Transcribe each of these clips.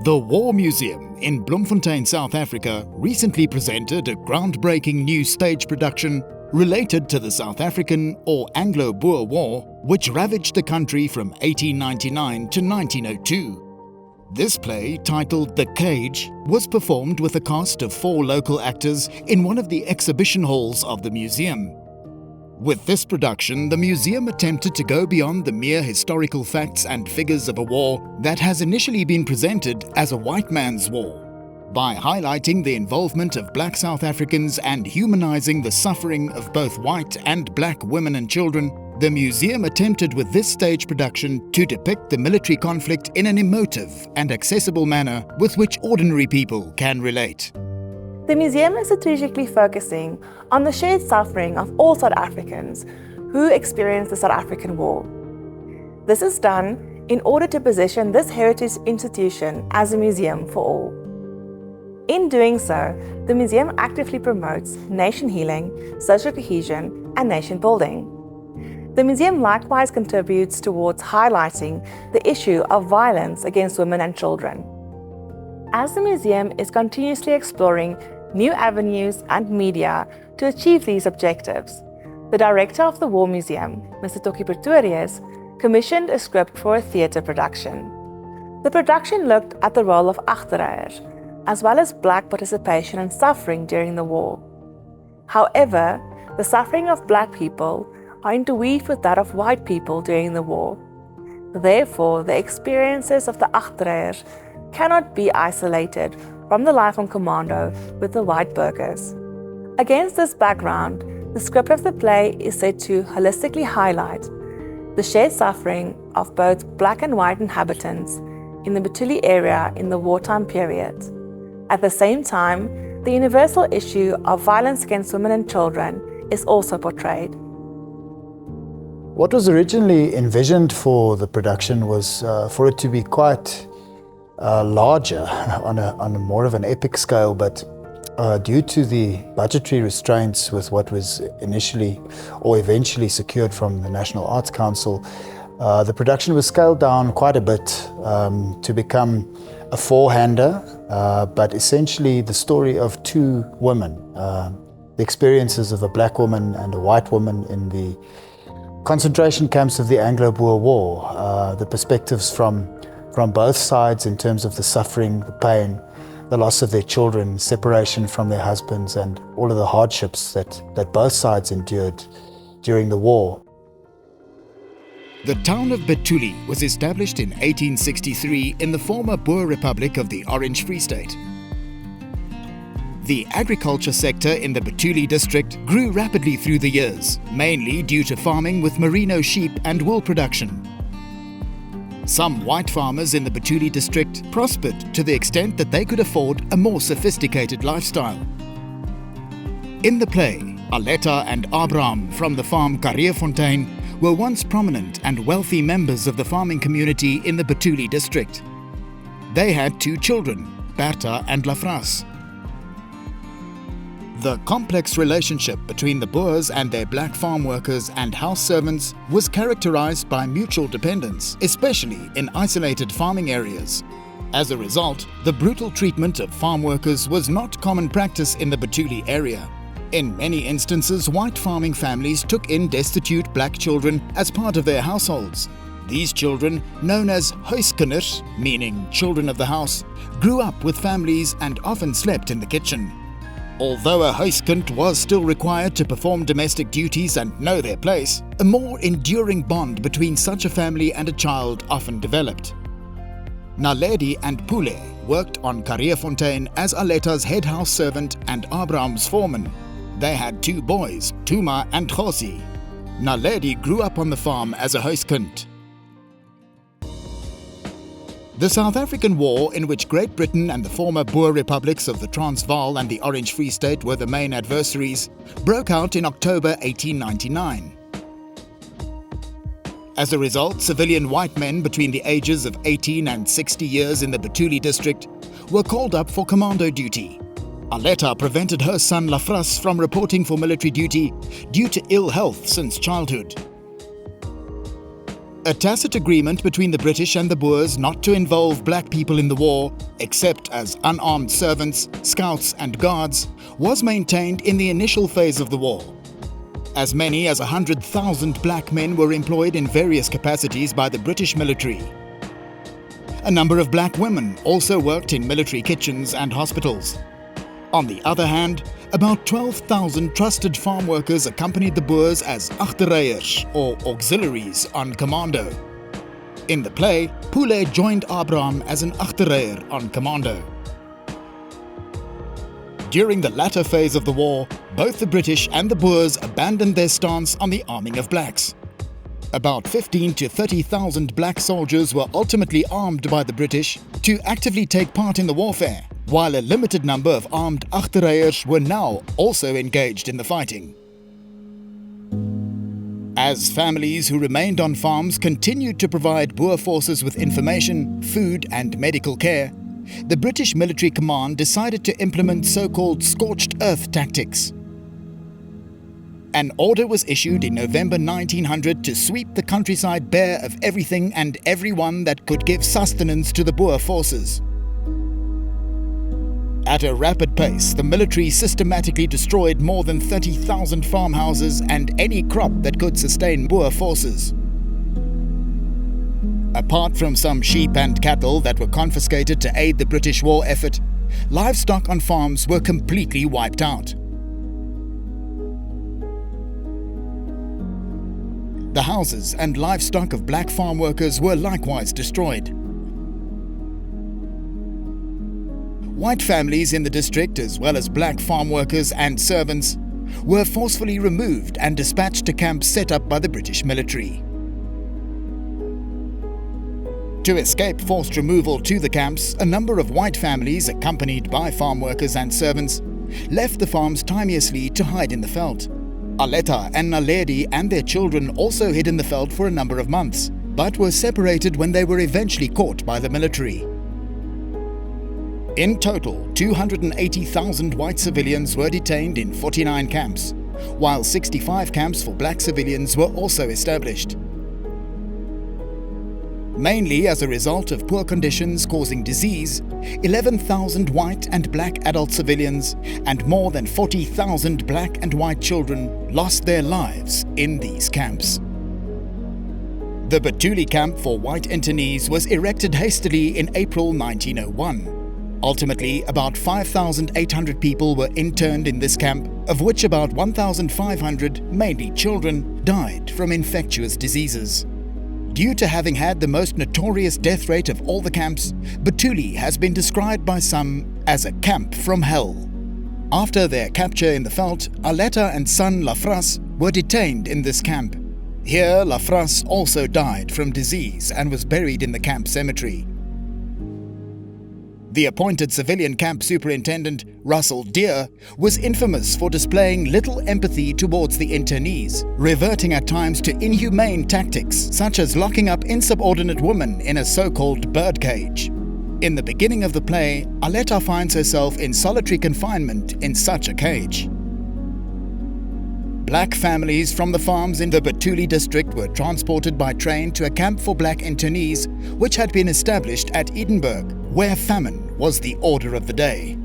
The War Museum in Bloemfontein, South Africa recently presented a groundbreaking new stage production related to the South African or Anglo-Boer War, which ravaged the country from 1899 to 1902. This play, titled The Cage, was performed with a cast of 4 local actors in one of the exhibition halls of the museum. With this production, the museum attempted to go beyond the mere historical facts and figures of a war that has initially been presented as a white man's war. By highlighting the involvement of black South Africans and humanizing the suffering of both white and black women and children, the museum attempted with this stage production to depict the military conflict in an emotive and accessible manner with which ordinary people can relate. The museum is strategically focusing on the shared suffering of all South Africans who experienced the South African War. This is done in order to position this heritage institution as a museum for all. In doing so, the museum actively promotes nation healing, social cohesion, and nation building. The museum likewise contributes towards highlighting the issue of violence against women and children. As the museum is continuously exploring new avenues and media to achieve these objectives, the director of the War Museum, Mr. Tokkie Pretorius, commissioned a script for a theatre production. The production looked at the role of agterryers, as well as black participation and suffering during the war. However, the suffering of black people are interweaved with that of white people during the war. Therefore, the experiences of the agterryers cannot be isolated from the life on commando with the white burghers. Against this background, the script of the play is said to holistically highlight the shared suffering of both black and white inhabitants in the Butuli area in the wartime period. At the same time, the universal issue of violence against women and children is also portrayed. What was originally envisioned for the production was for it to be quite larger on a more of an epic scale, but due to the budgetary restraints with what was initially or eventually secured from the National Arts Council, the production was scaled down quite a bit to become a 4-hander, but essentially the story of 2 women, the experiences of a black woman and a white woman in the concentration camps of the Anglo-Boer War, the perspectives from both sides in terms of the suffering, the pain, the loss of their children, separation from their husbands, and all of the hardships that both sides endured during the war. The town of Butuli was established in 1863 in the former Boer Republic of the Orange Free State. The agriculture sector in the Butuli district grew rapidly through the years, mainly due to farming with merino sheep and wool production. Some white farmers in the Butuli district prospered to the extent that they could afford a more sophisticated lifestyle. In the play, Aletta and Abraham from the farm Carrierfontein were once prominent and wealthy members of the farming community in the Butuli district. They had 2 children, Bertha and Lafras. The complex relationship between the Boers and their black farm workers and house servants was characterized by mutual dependence, especially in isolated farming areas. As a result, the brutal treatment of farm workers was not common practice in the Butuli area. In many instances, white farming families took in destitute black children as part of their households. These children, known as huiskinders, meaning children of the house, grew up with families and often slept in the kitchen. Although a huiskind was still required to perform domestic duties and know their place, a more enduring bond between such a family and a child often developed. Naledi and Pule worked on Carrierfontein as Aletta's head house servant and Abraham's foreman. They had 2 boys, Tuma and Khosi. Naledi grew up on the farm as a huiskind. The South African War, in which Great Britain and the former Boer republics of the Transvaal and the Orange Free State were the main adversaries, broke out in October 1899. As a result, civilian white men between the ages of 18 and 60 years in the Butuli district were called up for commando duty. Aletta prevented her son Lafras from reporting for military duty due to ill health since childhood. A tacit agreement between the British and the Boers not to involve black people in the war, except as unarmed servants, scouts and guards, was maintained in the initial phase of the war. As many as 100,000 black men were employed in various capacities by the British military. A number of black women also worked in military kitchens and hospitals. On the other hand, about 12,000 trusted farm workers accompanied the Boers as agterryers or auxiliaries on commando. In the play, Pule joined Abraham as an agterryer on commando. During the latter phase of the war, both the British and the Boers abandoned their stance on the arming of blacks. About 15 to 30,000 black soldiers were ultimately armed by the British to actively take part in the warfare, while a limited number of armed agterryers were now also engaged in the fighting. As families who remained on farms continued to provide Boer forces with information, food and medical care, the British military command decided to implement so-called scorched earth tactics. An order was issued in November 1900 to sweep the countryside bare of everything and everyone that could give sustenance to the Boer forces. At a rapid pace, the military systematically destroyed more than 30,000 farmhouses and any crop that could sustain Boer forces. Apart from some sheep and cattle that were confiscated to aid the British war effort, livestock on farms were completely wiped out. The houses and livestock of black farm workers were likewise destroyed. White families in the district, as well as black farm workers and servants, were forcefully removed and dispatched to camps set up by the British military. To escape forced removal to the camps, a number of white families, accompanied by farm workers and servants, left the farms timeously to hide in the veld. Aletta and Naledi and their children also hid in the veld for a number of months, but were separated when they were eventually caught by the military. In total, 280,000 white civilians were detained in 49 camps, while 65 camps for black civilians were also established. Mainly as a result of poor conditions causing disease, 11,000 white and black adult civilians and more than 40,000 black and white children lost their lives in these camps. The Batuli camp for white internees was erected hastily in April 1901. Ultimately, about 5,800 people were interned in this camp, of which about 1,500, mainly children, died from infectious diseases. Due to having had the most notorious death rate of all the camps, Batuli has been described by some as a camp from hell. After their capture in the veld, Aletta and son Lafras were detained in this camp. Here, Lafras also died from disease and was buried in the camp cemetery. The appointed civilian camp superintendent, Russell Deer, was infamous for displaying little empathy towards the internees, reverting at times to inhumane tactics such as locking up insubordinate women in a so-called birdcage. In the beginning of the play, Aletta finds herself in solitary confinement in such a cage. Black families from the farms in the Batuli district were transported by train to a camp for black internees, which had been established at Edinburgh, where famine was the order of the day.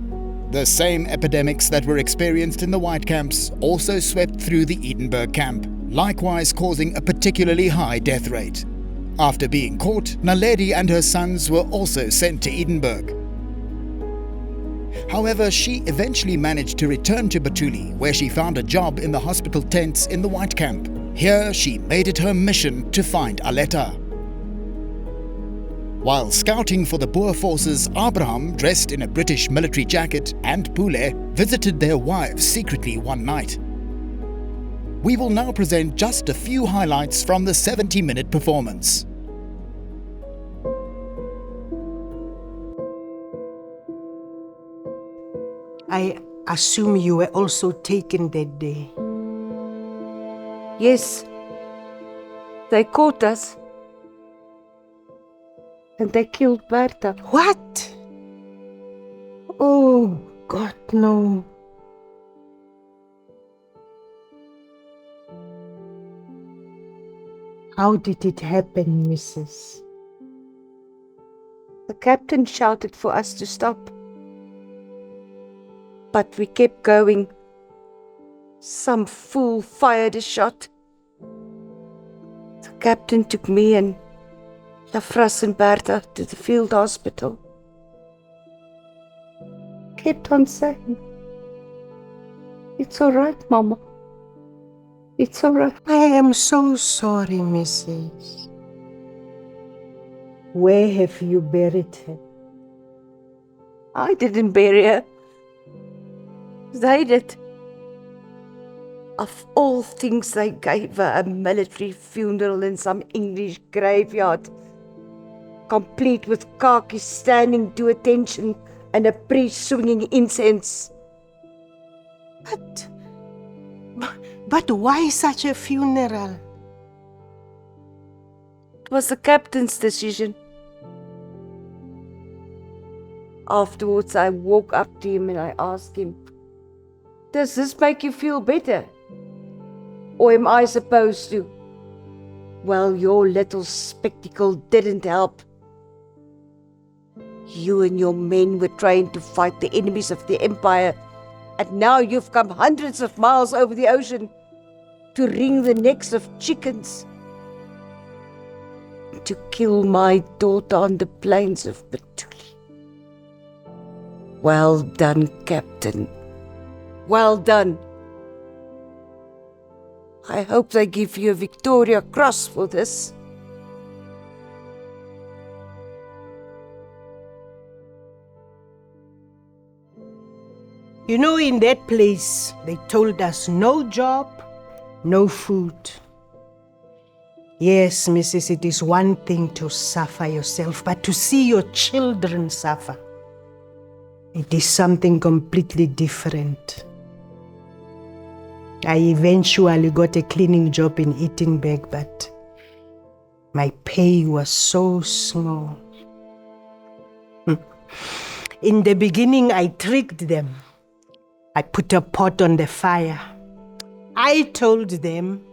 The same epidemics that were experienced in the white camps also swept through the Edinburgh camp, likewise causing a particularly high death rate. After being caught, Naledi and her sons were also sent to Edinburgh. However, she eventually managed to return to Batuli, where she found a job in the hospital tents in the white camp. Here, she made it her mission to find Aletta. While scouting for the Boer forces, Abraham, dressed in a British military jacket, and Pule visited their wives secretly one night. We will now present just a few highlights from the 70-minute performance. I assume you were also taken that day. Yes. They caught us. And they killed Bertha. What? Oh, God, no. How did it happen, Mrs.? The captain shouted for us to stop. But we kept going. Some fool fired a shot. The captain took me and Jafras and Bertha to the field hospital. Kept on saying, "It's all right, Mama. It's all right." I am so sorry, Mrs. Where have you buried her? I didn't bury her. They did. Of all things, they gave her a military funeral in some English graveyard, complete with khakis standing to attention and a priest swinging incense. But why such a funeral? It was the captain's decision. Afterwards, I walked up to him and I asked him, "Does this make you feel better? Or am I supposed to?" "Well, your little spectacle didn't help. You and your men were trained to fight the enemies of the empire, and now you've come hundreds of miles over the ocean to wring the necks of chickens, to kill my daughter on the plains of Betuli. Well done, Captain. Well done. I hope they give you a Victoria Cross for this." You know, in that place, they told us no job, no food. Yes, Mrs., it is one thing to suffer yourself, but to see your children suffer, it is something completely different. I eventually got a cleaning job in Edinburgh, but my pay was so small. In the beginning, I tricked them. I put a pot on the fire. I told them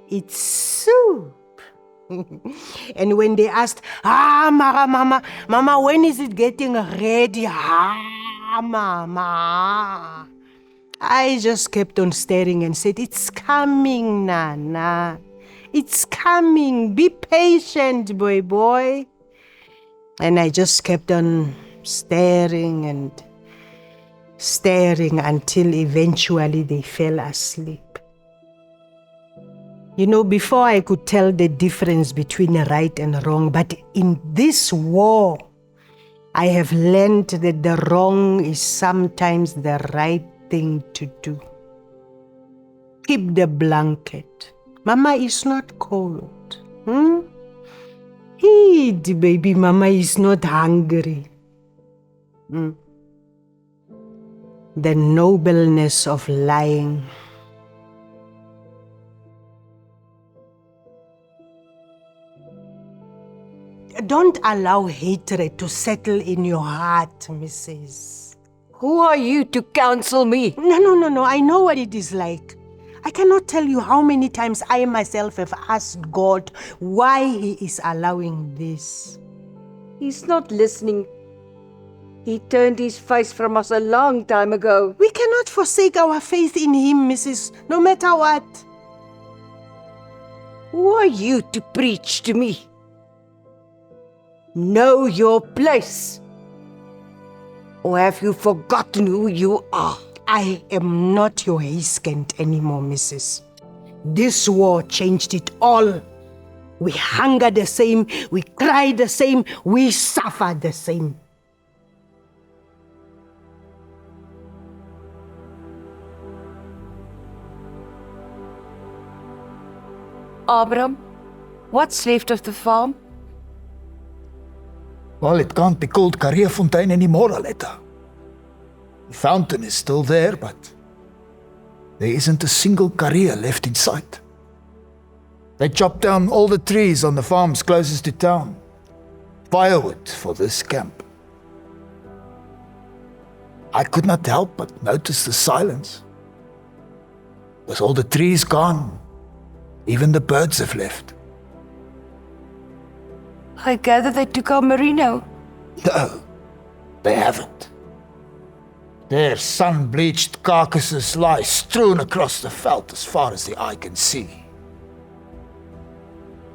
it's soup. And when they asked, Mama, when is it getting ready? Mama. I just kept on staring and said, "It's coming, Nana. It's coming. Be patient, boy. And I just kept on staring and staring until eventually they fell asleep. You know, before I could tell the difference between right and wrong, but in this war, I have learned that the wrong is sometimes the right thing to do. Keep the blanket. Mama is not cold. Eat, baby. Mama is not hungry. The nobleness of lying. Don't allow hatred to settle in your heart, Mrs. Who are you to counsel me? No. I know what it is like. I cannot tell you how many times I myself have asked God why He is allowing this. He's not listening. He turned his face from us a long time ago. We cannot forsake our faith in Him, Mrs., no matter what. Who are you to preach to me? Know your place. Or have you forgotten who you are? I am not your Hayskent anymore, Mrs. This war changed it all. We hunger the same, we cry the same, we suffer the same. Abram, what's left of the farm? Well, it can't be called Kareefontein anymore, Aletta. The fountain is still there, but there isn't a single karee left in sight. They chopped down all the trees on the farms closest to town. Firewood for this camp. I could not help but notice the silence. With all the trees gone, even the birds have left. I gather they took our merino. No, they haven't. Their sun-bleached carcasses lie strewn across the veld as far as the eye can see.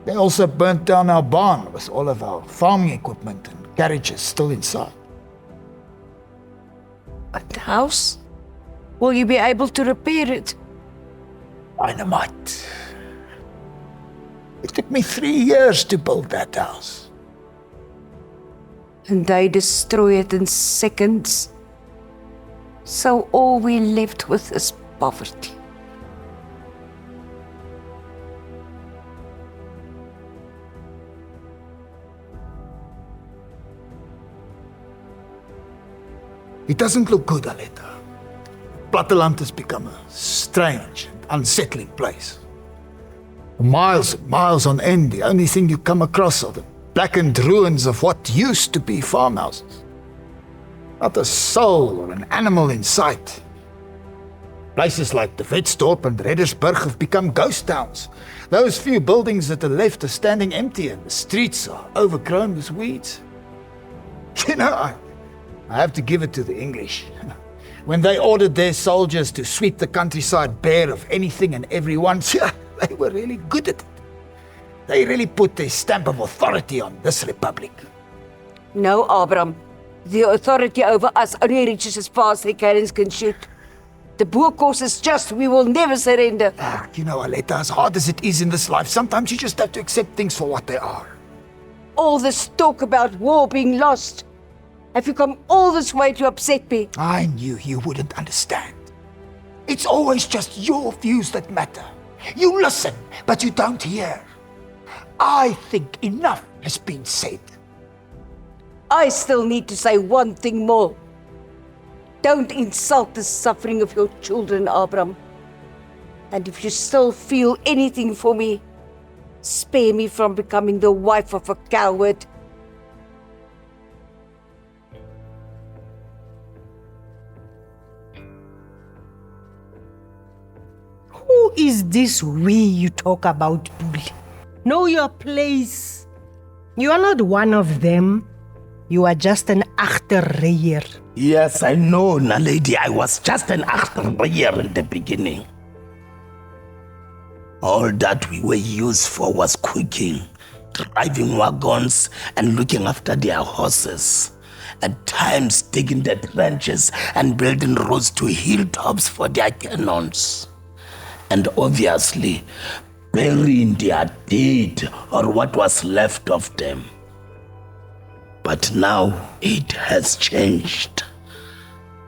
They also burnt down our barn with all of our farming equipment and carriages still inside. But the house? Will you be able to repair it? Dynamite. It took me 3 years to build that house. And they destroy it in seconds. So all we left with is poverty. It doesn't look good, Aletta. Platteland has become a strange and unsettling place. Miles and miles on end, the only thing you come across are the blackened ruins of what used to be farmhouses. Not a soul or an animal in sight. Places like the Wetstorp and Reddersburg have become ghost towns. Those few buildings that are left are standing empty and the streets are overgrown with weeds. You know, I have to give it to the English. When they ordered their soldiers to sweep the countryside bare of anything and everyone, they were really good at it. They really put their stamp of authority on this republic. No, Abram. The authority over us only reaches as far as the cannons can shoot. The Boer course is just, we will never surrender. You know, Aletta, as hard as it is in this life, sometimes you just have to accept things for what they are. All this talk about war being lost. Have you come all this way to upset me? I knew you wouldn't understand. It's always just your views that matter. You listen, but you don't hear. I think enough has been said. I still need to say one thing more. Don't insult the suffering of your children, Abram. And if you still feel anything for me, spare me from becoming the wife of a coward. Who is this we you talk about, Bully? Know your place. You are not one of them. You are just an achterrijder. Yes, I know, Naledi. I was just an achterrijder in the beginning. All that we were used for was cooking, driving wagons, and looking after their horses. At times, digging the trenches and building roads to hilltops for their cannons. And obviously, burying their dead or what was left of them. But now it has changed.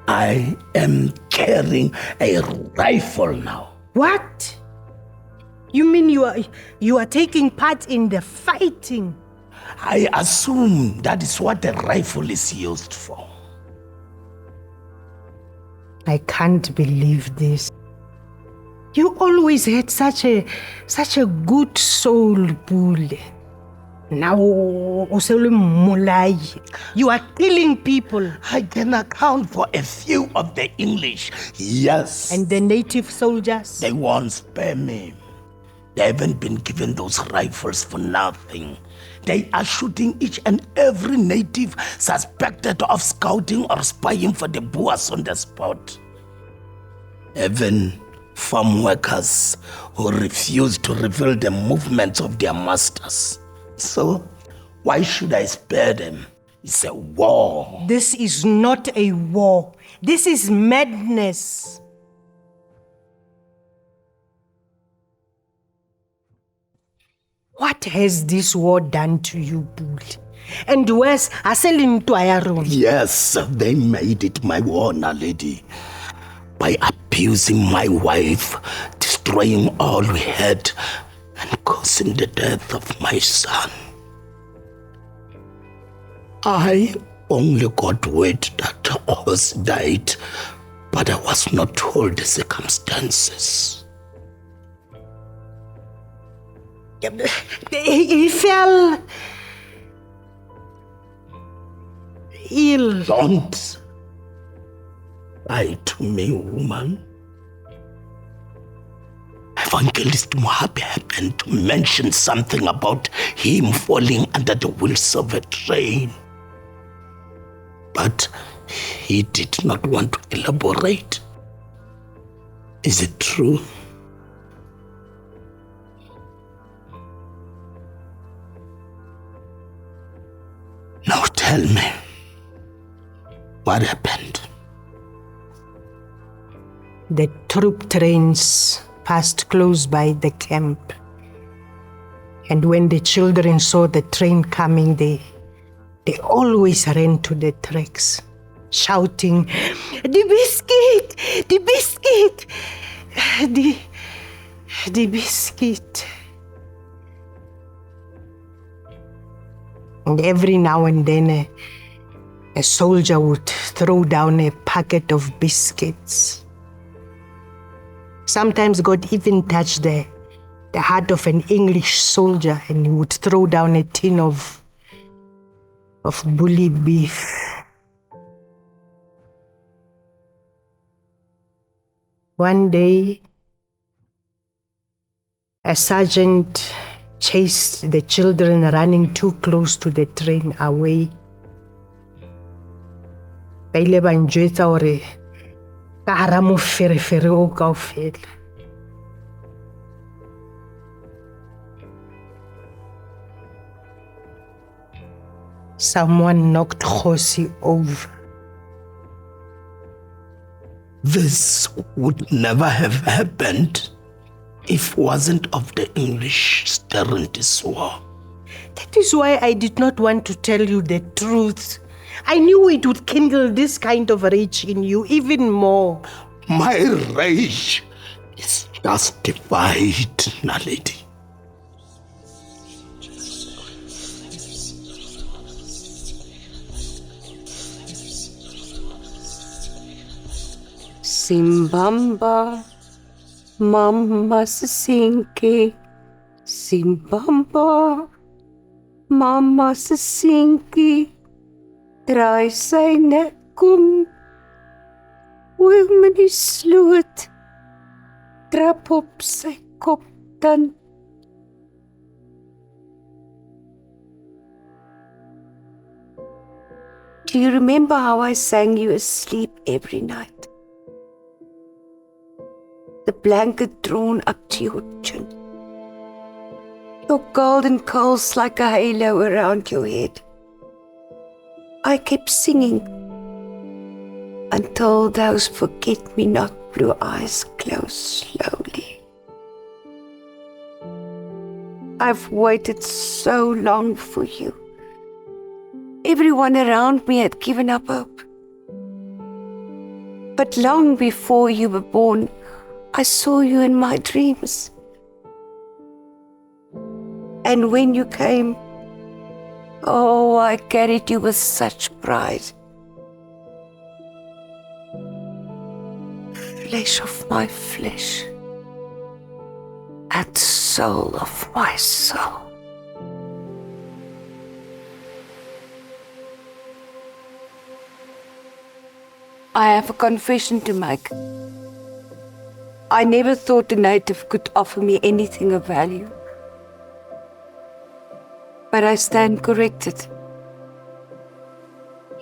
I am carrying a rifle now. What? You mean you are taking part in the fighting? I assume that is what a rifle is used for. I can't believe this. You always had such a good soul, Bully. Now, you are killing people. I can account for a few of the English, yes. And the native soldiers? They won't spare me. They haven't been given those rifles for nothing. They are shooting each and every native suspected of scouting or spying for the Boers on the spot. Even farm workers who refuse to reveal the movements of their masters. So, why should I spare them? It's a war. This is not a war. This is madness. What has this war done to you, Bully? And where's Aselin Tuayaron? Yes, they made it my war, Naledi. By abusing my wife, destroying all we had, and causing the death of my son. I only got word that Oz died, but I was not told the circumstances. He fell ill. Don't lie to me, woman. I've Evangelist Mohabe happened to mention something about him falling under the wheels of a train. But he did not want to elaborate. Is it true? Now tell me, what happened? The troop trains passed close by the camp. And when the children saw the train coming, they always ran to the tracks, shouting, "The biscuit! The biscuit! The biscuit!" And every now and then, a soldier would throw down a packet of biscuits. Sometimes God even touched the heart of an English soldier, and he would throw down a tin of bully beef. One day, a sergeant chased the children running too close to the train away. Ba ile ba njwetsa hore ka hara moferefere o kaofela. Someone knocked Khosi over. This would never have happened if it wasn't of the English stirring this war. That is why I did not want to tell you the truth. I knew it would kindle this kind of rage in you even more. My rage is justified, Naledi. Simbamba, Mama Sisinke. Simbamba, Mama Sisinke. Draai sy nek kom, oom in die sloot, trap op sy kop dan. Do you remember how I sang you asleep every night? The blanket drawn up to your chin. Your golden curls like a halo around your head. I kept singing until those forget-me-not blue eyes closed slowly. I've waited so long for you. Everyone around me had given up hope. But long before you were born, I saw you in my dreams. And when you came, oh, I carried you with such pride. Flesh of my flesh, and soul of my soul. I have a confession to make. I never thought a native could offer me anything of value. But I stand corrected.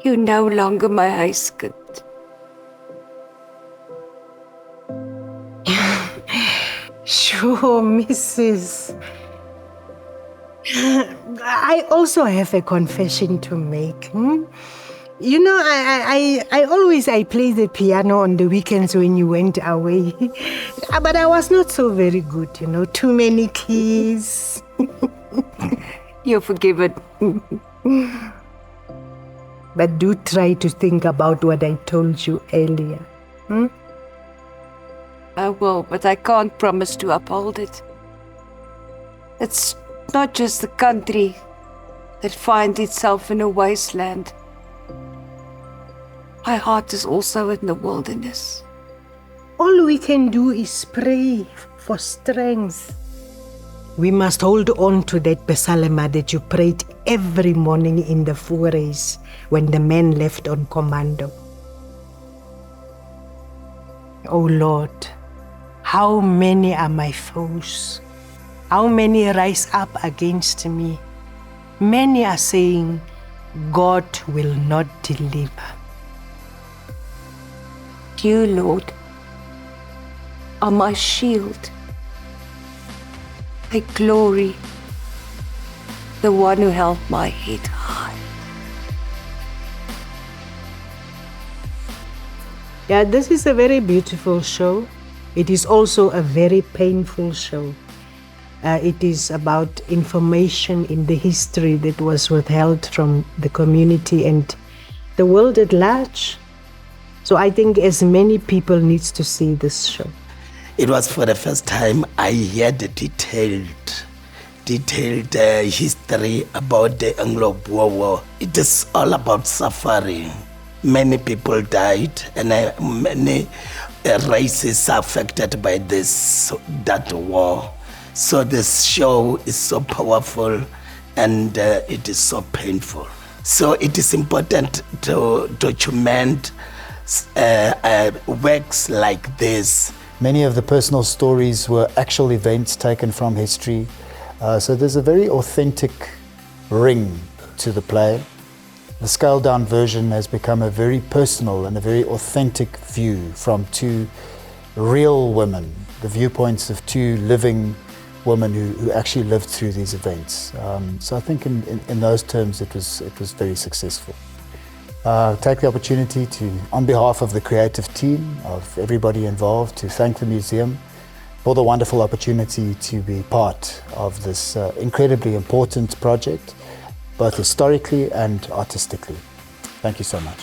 You're no longer my huiskind. Sure, Mrs. I also have a confession to make. You know, I always play the piano on the weekends when you went away. But I was not so very good, you know, too many keys. You're forgiven. But do try to think about what I told you earlier. I will, but I can't promise to uphold it. It's not just the country that finds itself in a wasteland. My heart is also in the wilderness. All we can do is pray for strength. We must hold on to that Besalema that you prayed every morning in the forays when the men left on commando. Oh Lord, how many are my foes? How many rise up against me? Many are saying, God will not deliver. You, Lord, are my shield, my glory, the one who held my head high. Yeah, this is a very beautiful show. It is also a very painful show. It is about information in the history that was withheld from the community and the world at large. So I think as many people needs to see this show. It was for the first time I heard the detailed history about the Anglo-Boer War. It is all about suffering. Many people died and many races are affected by that war. So this show is so powerful and it is so painful. So it is important to document works like this. Many of the personal stories were actual events taken from history. So there's a very authentic ring to the play. The scaled-down version has become a very personal and a very authentic view from two real women, the viewpoints of two living women who actually lived through these events. So I think in those terms it was very successful. Take the opportunity to, on behalf of the creative team, of everybody involved, to thank the museum for the wonderful opportunity to be part of this incredibly important project, both historically and artistically. Thank you so much.